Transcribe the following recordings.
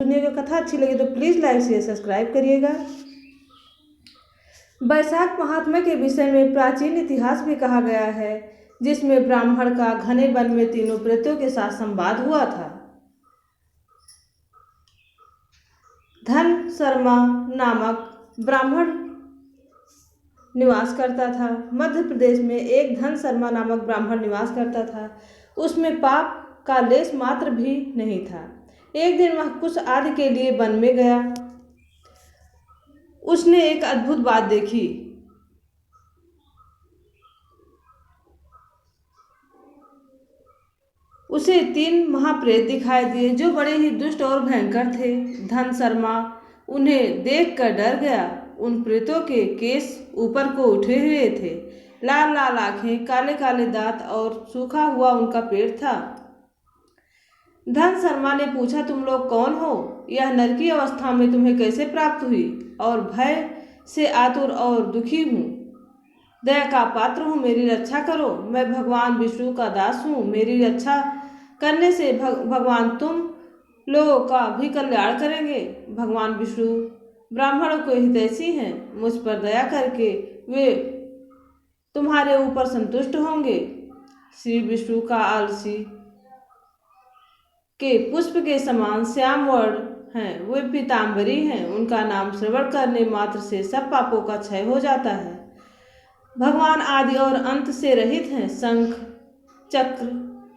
सुनिएगा। कथा अच्छी लगी तो प्लीज़ लाइक शेयर सब्सक्राइब करिएगा। वैशाख महात्म्य के विषय में प्राचीन इतिहास भी कहा गया है, जिसमें ब्राह्मण का घने वन में तीनों प्रेतों के साथ संवाद हुआ था। धन शर्मा नामक ब्राह्मण निवास करता था। मध्य प्रदेश में एक धन शर्मा नामक ब्राह्मण निवास करता था। उसमें पाप का लेश मात्र भी नहीं था। एक दिन वह कुछ आदि के लिए वन में गया। उसने एक अद्भुत बात देखी। उसे 3 महाप्रेत दिखाई दिए, जो बड़े ही दुष्ट और भयंकर थे। धन शर्मा उन्हें देखकर डर गया। उन प्रेतों के केस ऊपर को उठे हुए थे, लाल लाल आंखें, काले काले दांत और सूखा हुआ उनका पेट था। धन शर्मा ने पूछा, तुम लोग कौन हो? यह नरकी अवस्था में तुम्हें कैसे प्राप्त हुई? और भय से आतुर और दुखी हूँ। दया का पात्र हूँ, मेरी रक्षा करो। मैं भगवान विष्णु का दास हूँ। मेरी रक्षा करने से भगवान तुम लोगों का भी कल्याण करेंगे। भगवान विष्णु ब्राह्मणों को हितैषी हैं। मुझ पर दया करके वे तुम्हारे ऊपर संतुष्ट होंगे। श्री विष्णु का आलसी के पुष्प के समान श्याम वर्ण हैं। वे पीताम्बरी हैं। उनका नाम श्रवण करने मात्र से सब पापों का क्षय हो जाता है। भगवान आदि और अंत से रहित हैं। शंख चक्र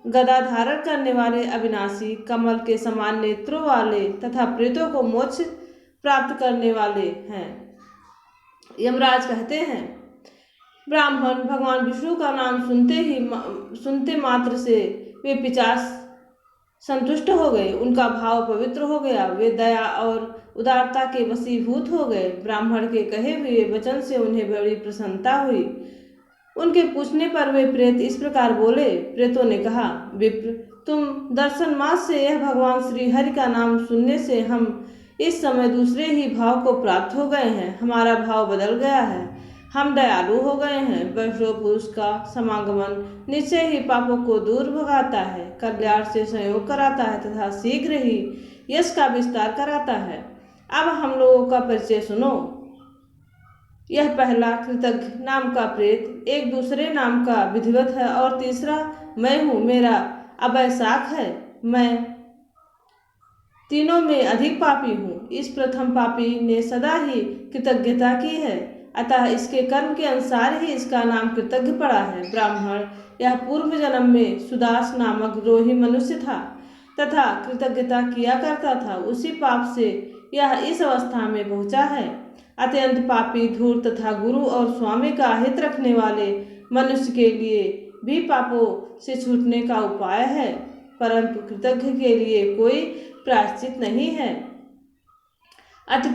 गदा धारण करने वाले, अविनाशी, कमल के समान नेत्रों वाले तथा प्रेतों को मोक्ष प्राप्त करने वाले हैं। यमराज कहते हैं, ब्राह्मण भगवान विष्णु का नाम सुनते मात्र से वे पिशाच संतुष्ट हो गए। उनका भाव पवित्र हो गया। वे दया और उदारता के वशीभूत हो गए। ब्राह्मण के कहे हुए वचन से उन्हें बड़ी प्रसन्नता हुई। उनके पूछने पर वे प्रेत इस प्रकार बोले। प्रेतों ने कहा, विप्र, तुम दर्शन मात्र से यह भगवान श्री हरि का नाम सुनने से हम इस समय दूसरे ही भाव को प्राप्त हो गए हैं। हमारा भाव बदल गया है। हम दयालु हो गए हैं। वैष्णव पुरुष का समागमन निश्चय ही पापों को दूर भगाता है, कल्याण से संयोग कराता है तथा शीघ्र ही यश का विस्तार कराता है। अब हम लोगों का परिचय सुनो। यह पहला कृतज्ञ नाम का प्रेत एक दूसरे नाम का विधिवत है, और तीसरा मैं हूँ, मेरा अवैशाख है। मैं तीनों में अधिक पापी हूँ। इस प्रथम पापी ने सदा ही कृतज्ञता की है, अतः इसके कर्म के अनुसार ही इसका नाम कृतज्ञ पड़ा है। ब्राह्मण यह पूर्व जन्म में सुदास नामक द्रोही मनुष्य था तथा कृतज्ञता किया करता था। उसी पाप से यह इस अवस्था में पहुंचा है। अत्यंत पापी, धूर्त तथा गुरु और स्वामी का हित रखने वाले मनुष्य के लिए भी पापों से छूटने का उपाय है, परंतु कृतज्ञ के लिए कोई प्रायश्चित नहीं है। अति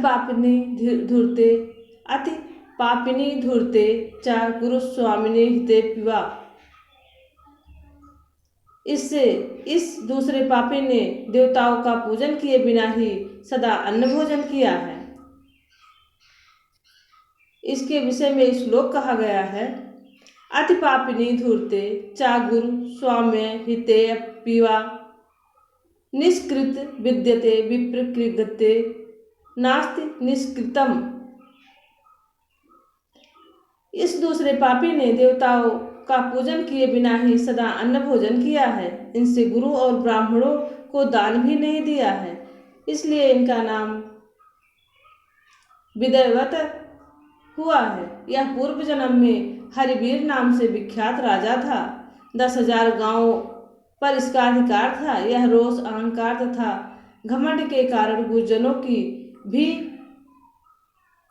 पापिनी धूर्ते च गुरुस्वामिने हिते पिवा। इससे इस दूसरे पापी ने देवताओं का पूजन किए बिना ही सदा अन्न भोजन किया है। इसके विषय में श्लोक कहा गया है, अति पापिनी धूर्ते च गुरु स्वाम्य हिते पिवा निष्कृत विद्यते विप्रकृगते नास्ति निष्कृतम। इस दूसरे पापी ने देवताओं का पूजन किए बिना ही सदा अन्न भोजन किया है। इनसे गुरु और ब्राह्मणों को दान भी नहीं दिया है, इसलिए इनका नाम विदैवत हुआ है। यह पूर्व जन्म में हरिवीर नाम से विख्यात राजा था। 10,000 गांवों पर इसका अधिकार था। यह रोष, अहंकार तथा घमंड के कारण गुरुजनों की भी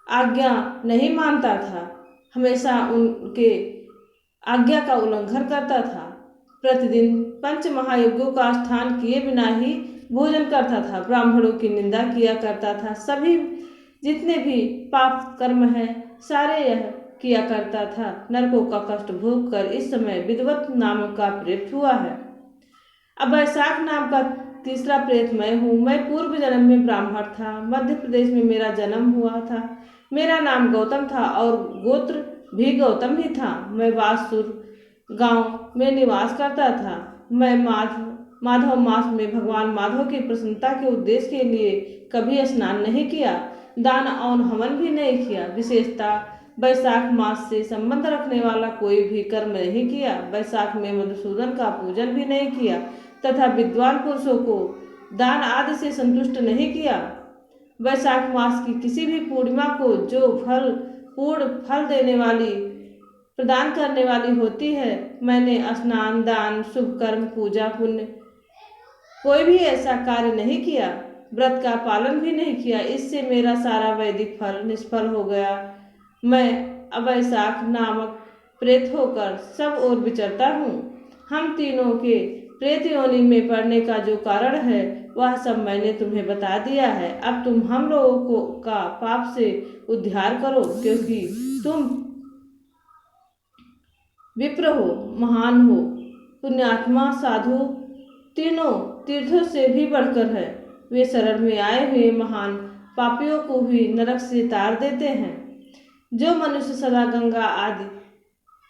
आज्ञा नहीं मानता था, हमेशा उनके आज्ञा का उल्लंघन करता था। प्रतिदिन 5 महायज्ञों का स्थान किए बिना ही भोजन करता था। ब्राह्मणों की निंदा किया करता था। सभी जितने भी पाप कर्म हैं सारे यह किया करता था। नरकों का कष्ट भोग कर इस समय विद्वत नाम का प्रेत हुआ है। अब वैशाख नाम का तीसरा प्रेत मैं हूँ। मैं पूर्व जन्म में ब्राह्मण था। मध्य प्रदेश में मेरा जन्म हुआ था। मेरा नाम गौतम था और गोत्र भी गौतम ही था। मैं वासुर गांव में निवास करता था। मैं माध माधव मास में भगवान माधव की प्रसन्नता के उद्देश्य के लिए कभी स्नान नहीं किया, दान और हवन भी नहीं किया। विशेषता वैशाख मास से संबंध रखने वाला कोई भी कर्म नहीं किया। वैशाख में मधुसूदन का पूजन भी नहीं किया तथा विद्वान पुरुषों को दान आदि से संतुष्ट नहीं किया। वैशाख मास की किसी भी पूर्णिमा को जो पूर्ण फल देने वाली प्रदान करने वाली होती है, मैंने स्नान, दान, शुभ कर्म, पूजा, पुण्य कोई भी ऐसा कार्य नहीं किया, व्रत का पालन भी नहीं किया। इससे मेरा सारा वैदिक फल निष्फल हो गया। मैं अवैशाख नामक प्रेत होकर सब ओर विचरता हूँ। हम तीनों के प्रेत योनि में पड़ने का जो कारण है वह सब मैंने तुम्हें बता दिया है। अब तुम हम लोगों का पाप से उद्धार करो, क्योंकि तुम विप्र हो, महान हो, पुण्यात्मा, साधु, तीनों तीर्थों से भी बढ़कर है। वे शरण में आए हुए महान पापियों को भी नरक से तार देते हैं। जो मनुष्य सदा गंगा आदि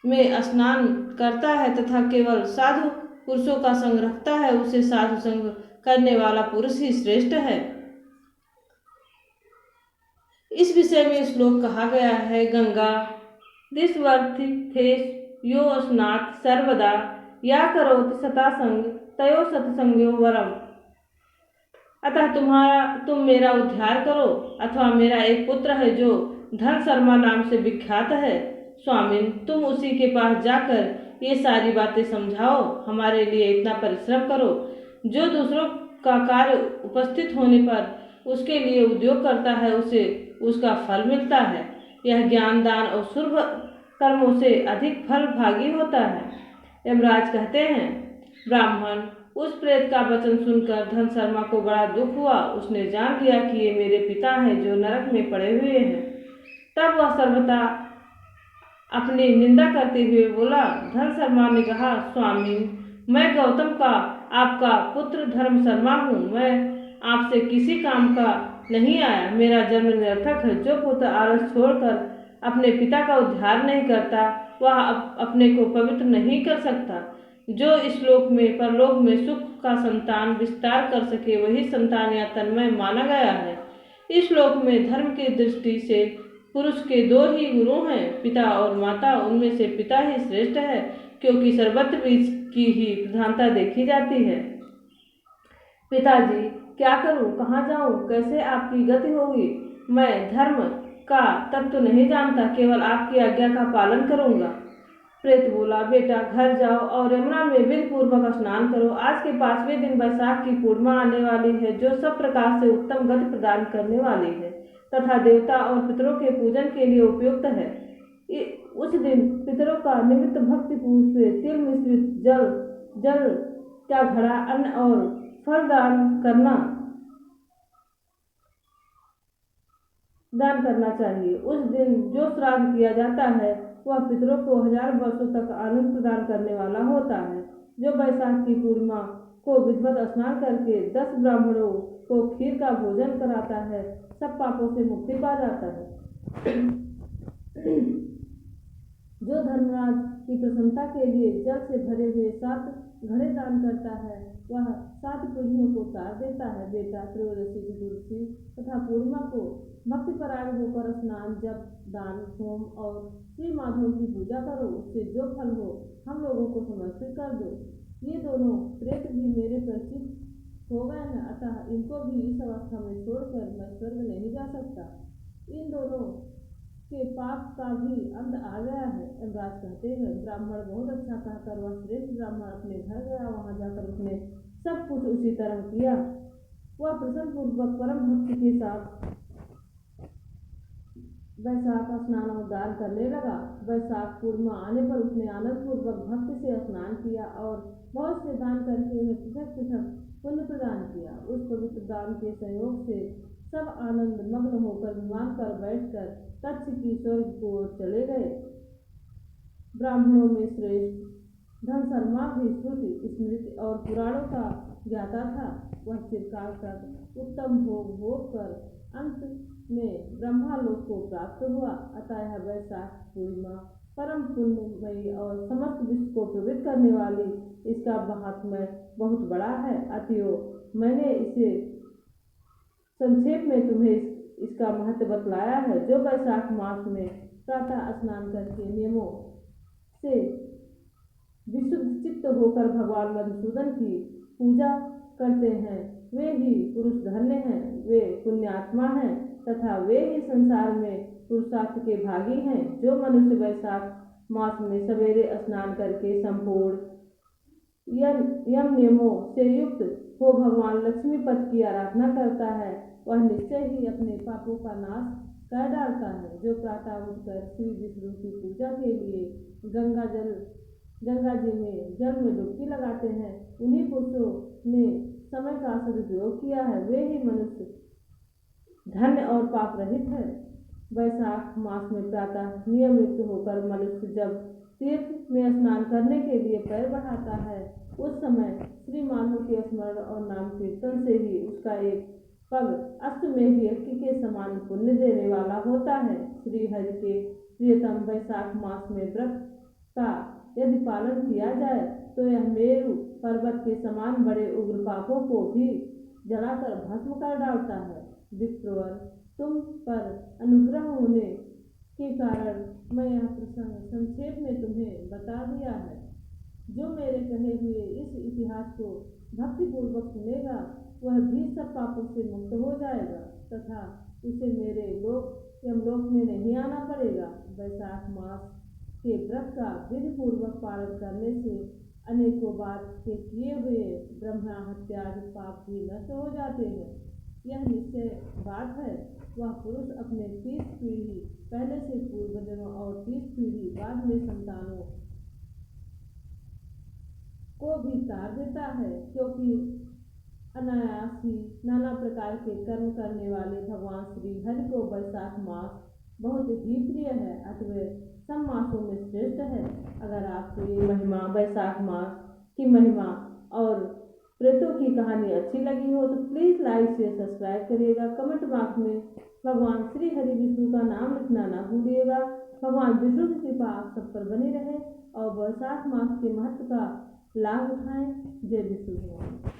में स्नान करता है तथा केवल साधु पुरुषों का संग रखता है, उसे साधु संग करने वाला पुरुष ही श्रेष्ठ है। इस विषय में श्लोक कहा गया है, गंगा दिशवर्थिथेश यो स्नात सर्वदा या करोति सतासंग तयो सत्संगो वरम। अतः तुम मेरा उद्धार करो। अथवा मेरा एक पुत्र है जो धन शर्मा नाम से विख्यात है। स्वामिन, तुम उसी के पास जाकर ये सारी बातें समझाओ। हमारे लिए इतना परिश्रम करो। जो दूसरों का कार्य उपस्थित होने पर उसके लिए उद्योग करता है, उसे उसका फल मिलता है। यह ज्ञान, दान और शुभ कर्मों से अधिक फल भागी होता है। यमराज कहते हैं, ब्राह्मण उस प्रेत का वचन सुनकर धन शर्मा को बड़ा दुख हुआ। उसने जान लिया कि ये मेरे पिता हैं जो नरक में पड़े हुए हैं। तब वह सर्वथा अपनी निंदा करते हुए बोला। धन शर्मा ने कहा, स्वामी, मैं गौतम का आपका पुत्र धर्म शर्मा हूँ। मैं आपसे किसी काम का नहीं आया। मेरा जन्म निरर्थक है। जो पुत्र आलस छोड़कर अपने पिता का उद्धार नहीं करता, वह अपने को पवित्र नहीं कर सकता। जो इस लोक में परलोक में सुख का संतान विस्तार कर सके, वही संतान या तन्मय माना गया है। इस लोक में धर्म की दृष्टि से पुरुष के दो ही गुरु हैं, पिता और माता। उनमें से पिता ही श्रेष्ठ है, क्योंकि सर्वत्र बीज की ही प्रधानता देखी जाती है। पिताजी, क्या करूं, कहाँ जाऊं, कैसे आपकी गति होगी? मैं धर्म का तत्व नहीं जानता, केवल आपकी आज्ञा का पालन करूंगा। प्रेत बोला, बेटा घर जाओ और यमुना में विधि पूर्वक स्नान करो। आज के 5वें दिन वैशाख की पूर्णिमा आने वाली है, जो सब प्रकार से उत्तम गति प्रदान करने वाली है तथा देवता और पितरों के पूजन के लिए उपयुक्त है। उस दिन पितरों का निमित्त भक्ति पूर्व से तिल मिश्रित जल का घड़ा, अन्न और फल दान करना चाहिए। उस दिन जो श्राद्ध किया जाता है वह पितरों को 1000 वर्षों तक आनंद प्रदान करने वाला होता है। जो वैशाख की पूर्णिमा को विधिवत स्नान करके 10 ब्राह्मणों को खीर का भोजन कराता है, सब पापों से मुक्ति पा जाता है। जो धर्मराज की प्रसन्नता के लिए जल से भरे हुए 7 घड़े दान करता है, वह 7 पीढ़ियों को तार देता है। बेटा, त्रयोदशी, चतुर्थी तथा पूर्णिमा को भक्ति परायण होकर स्नान, जप, दान, होम और श्री माधव की पूजा करो। उससे जो फल हो हम लोगों को समर्पित कर दो। ये दोनों प्रेत भी मेरे परिचित हो गए हैं, अतः इनको भी इस अवस्था में छोड़कर मैं स्वर्ग नहीं जा सकता। इन दोनों के पाप का भी अंत आ गया है। यमराज कहते हैं, ब्राह्मण बहुत अच्छा कहकर वह श्रेष्ठ ब्राह्मण अपने घर गया। वहां जाकर उसने सब कुछ उसी तरह किया। वह प्रसन्न पूर्वक परम भक्ति के साथ वैशाख स्नान और दान करने लगा। वैशाख पूर्णिमा आने पर उसने आनंद पूर्वक भक्ति से स्नान किया और बहुत से दान करके उन्हें पृथक पृथक पुण्य प्रदान किया। उस पवित्र दान के संयोग से सब आनंद मग्न होकर विमान पर बैठकर तक्ष की स्वर्ग को चले गए। ब्राह्मणों में श्रेष्ठ धन शर्मा भी श्रुति, स्मृति और पुराणों का ज्ञाता था। वह चिरकाल तक उत्तम भोग भोग कर अंत में ब्रह्मालोक को प्राप्त हुआ। अतः वैशाख पूर्णिमा परम पुण्यमयी और समस्त विश्व को प्रवृत्त करने वाली इसका महात्म्य बहुत बड़ा है। अतएव मैंने इसे संक्षेप में तुम्हें इसका महत्व बतलाया है। जो वैशाख मास में प्रातः स्नान करके नियमों से विशुद्ध चित्त होकर भगवान मधुसूदन की पूजा करते हैं, वे ही पुरुष धन्य हैं, वे पुण्यात्मा हैं तथा वे ही संसार में पुरुषार्थ के भागी हैं। जो मनुष्य वैशाख मास में सवेरे स्नान करके संपूर्ण यम नियमों से युक्त हो भगवान लक्ष्मीपति की आराधना करता है, वह निश्चय ही अपने पापों का नाश कर डालता है। जो प्रातः उठकर श्री विष्णु की पूजा के लिए गंगा जी में जल में डुबकी लगाते हैं, उन्हीं पुरुषों ने समय का सदुपयोग किया है, वे ही मनुष्य धन्य और पाप रहित है। वैशाख मास में प्रातः नियमित होकर मनुष्य जब तीर्थ में स्नान करने के लिए पैर बढ़ाता है, उस समय श्री माधव के स्मरण और नाम कीर्तन से ही उसका एक पग अश्वमेध यज्ञ के समान पुण्य देने वाला होता है। श्री हरि के प्रियतम वैशाख मास में व्रत का यदि पालन किया जाए तो यह मेरु पर्वत के समान बड़े उग्र पापों को भी जलाकर भस्म कर डालता है। विप्रवर, तुम पर अनुग्रह होने के कारण मैं यह प्रसंग संक्षेप में तुम्हें बता दिया है। जो मेरे कहे हुए इस इतिहास को भक्तिपूर्वक सुनेगा वह भी सब पापों से मुक्त हो जाएगा तथा उसे मेरे यमलोक में नहीं आना पड़ेगा। वैशाख मास के व्रत का विधि पूर्वक पालन करने से अनेकों बार के किए हुए ब्रह्मा हत्या आदि पाप भी नष्ट हो जाते हैं। यह निश्चय बात है, वह पुरुष अपने 30 पीढ़ी पहले से पूर्वजों और 30 पीढ़ी बाद में संतानों को भी तार देता है, क्योंकि अनायास ही नाना प्रकार के कर्म करने वाले भगवान श्री हरि को वैशाख मास बहुत ही प्रिय है, अतः सब मासों में श्रेष्ठ है। अगर आपको ये महिमा वैशाख मास की महिमा और प्रेतों की कहानी अच्छी लगी हो तो प्लीज़ लाइक शेयर सब्सक्राइब करिएगा। कमेंट बॉक्स में भगवान श्री हरि विष्णु का नाम लिखना ना भूलिएगा। भगवान विष्णु की कृपा आप सब पर बनी रहे और वैशाख मास के महत्व का लाभ उठाएं। जय विष्णु भगवान।